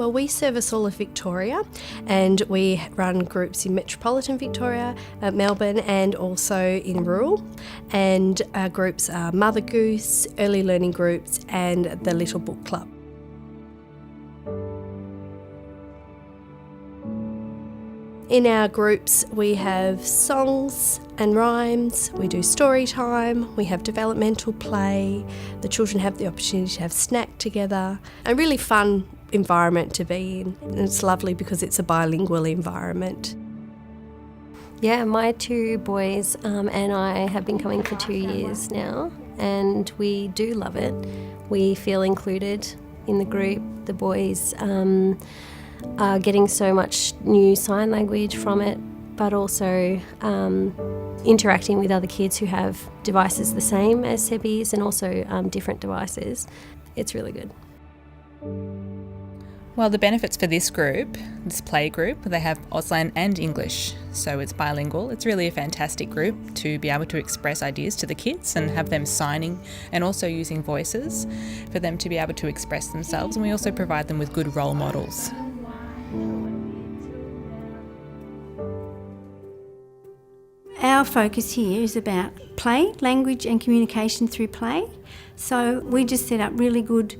Well, we service all of Victoria, and we run groups in metropolitan Victoria, Melbourne, and also in rural. And our groups are Mother Goose, Early Learning Groups, and the Little Book Club. In our groups, we have songs and rhymes, we do story time, we have developmental play, the children have the opportunity to have snack together, a really fun environment to be in. And it's lovely because it's a bilingual environment. Yeah, my two boys and I have been coming for 2 years now, and we do love it. We feel included in the group. The boys are getting so much new sign language from it, but also interacting with other kids who have devices the same as Sebi's and also different devices. It's really good. Well, the benefits for this group, this play group, they have Auslan and English, so it's bilingual. It's really a fantastic group to be able to express ideas to the kids and have them signing and also using voices for them to be able to express themselves. And we also provide them with good role models. Our focus here is about play, language and communication through play. So we just set up really good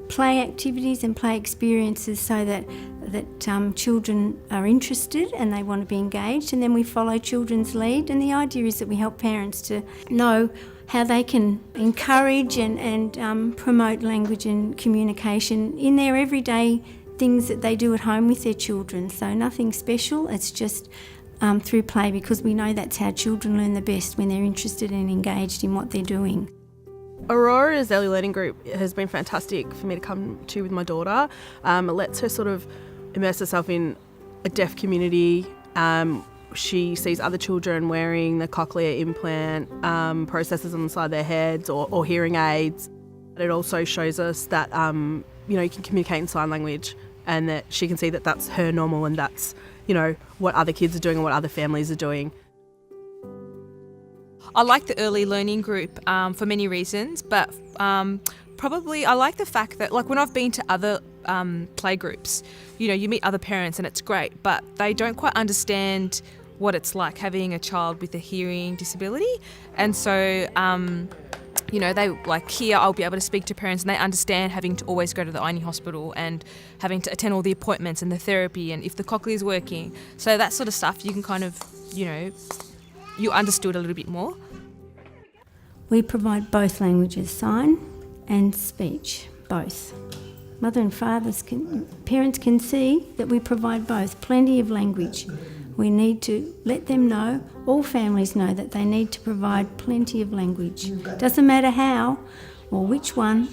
play activities and play experiences so that children are interested and they want to be engaged, and then we follow children's lead. And the idea is that we help parents to know how they can encourage and promote language and communication in their everyday things that they do at home with their children. So nothing special, it's just through play, because we know that's how children learn the best, when they're interested and engaged in what they're doing. Aurora's early learning group has been fantastic for me to come to with my daughter. It lets her sort of immerse herself in a deaf community. She sees other children wearing the cochlear implant, processors on the side of their heads or hearing aids. It also shows us that you can communicate in sign language, and that she can see that that's her normal, and that's what other kids are doing and what other families are doing. I like the early learning group for many reasons, but probably I like the fact that, like, when I've been to other play groups, you meet other parents and it's great, but they don't quite understand what it's like having a child with a hearing disability. And so, they like here I'll be able to speak to parents and they understand having to always go to the eye hospital and having to attend all the appointments and the therapy and if the cochlear is working. So that sort of stuff you can kind of, you understood a little bit more. We provide both languages, sign and speech, both. Mother and parents can see that we provide both, plenty of language. We need to let them know, all families know, that they need to provide plenty of language. Doesn't matter how or which one,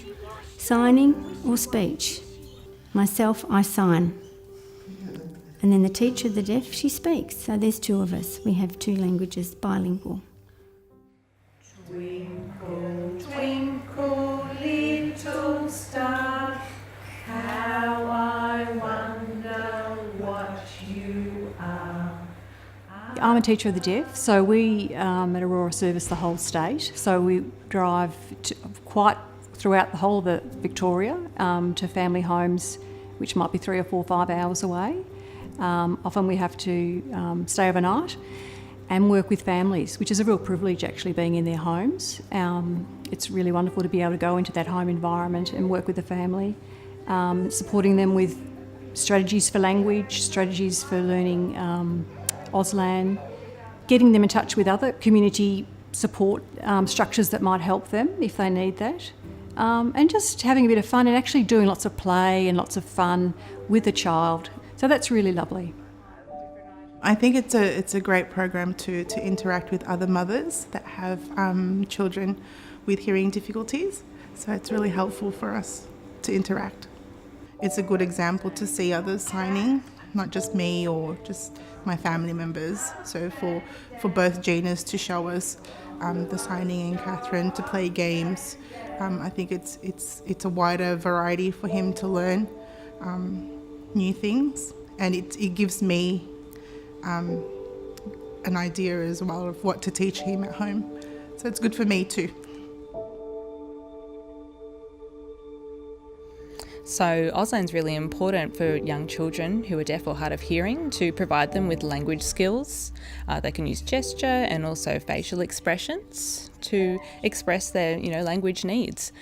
signing or speech. Myself, I sign. And then the teacher of the deaf, she speaks. So there's two of us. We have two languages, bilingual. Twinkle, twinkle, little star, how I wonder what you are. I'm a teacher of the deaf, so we at Aurora service the whole state. So we drive quite throughout the whole of Victoria to family homes, which might be 3 or 4 or 5 hours away. Often we have to stay overnight and work with families, which is a real privilege actually, being in their homes. It's really wonderful to be able to go into that home environment and work with the family, supporting them with strategies for language, strategies for learning Auslan, getting them in touch with other community support structures that might help them if they need that, and just having a bit of fun and actually doing lots of play and lots of fun with the child. So that's really lovely. I think it's a great program to interact with other mothers that have children with hearing difficulties. So it's really helpful for us to interact. It's a good example to see others signing, not just me or just my family members. So for both Ginas to show us the signing and Catherine to play games, I think it's a wider variety for him to learn new things, and it gives me an idea as well of what to teach him at home. So it's good for me too. So Auslan's really important for young children who are deaf or hard of hearing to provide them with language skills. They can use gesture and also facial expressions to express their, language needs.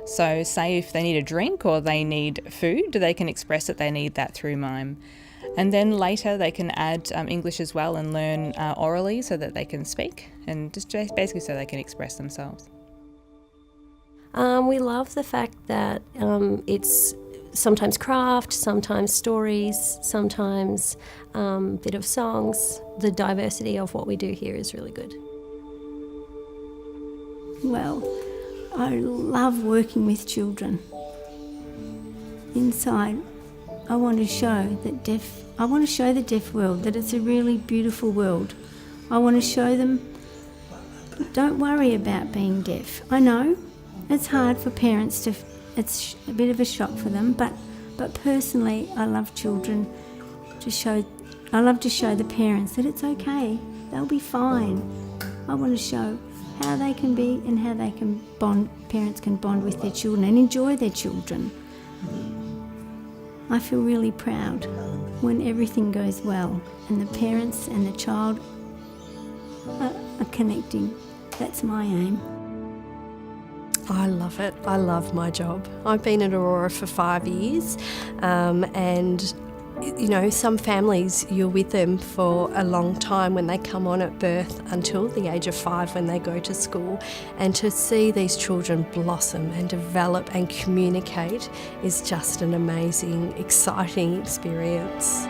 So say if they need a drink or they need food, they can express that they need that through mime. And then later they can add English as well and learn orally so that they can speak and just basically so they can express themselves. We love the fact that it's sometimes craft, sometimes stories, sometimes bit of songs. The diversity of what we do here is really good. Well, I love working with children. Inside, I want to show the deaf world that it's a really beautiful world. I want to show them, don't worry about being deaf. I know it's hard for parents it's a bit of a shock for them, but personally I love children I love to show the parents that it's okay, they'll be fine. I want to show how they can be and how they can parents can bond with their children and enjoy their children. I feel really proud when everything goes well and the parents and the child are connecting. That's my aim. I love it. I love my job. I've been at Aurora for 5 years and some families you're with them for a long time when they come on at birth until the age of 5 when they go to school, and to see these children blossom and develop and communicate is just an amazing, exciting experience.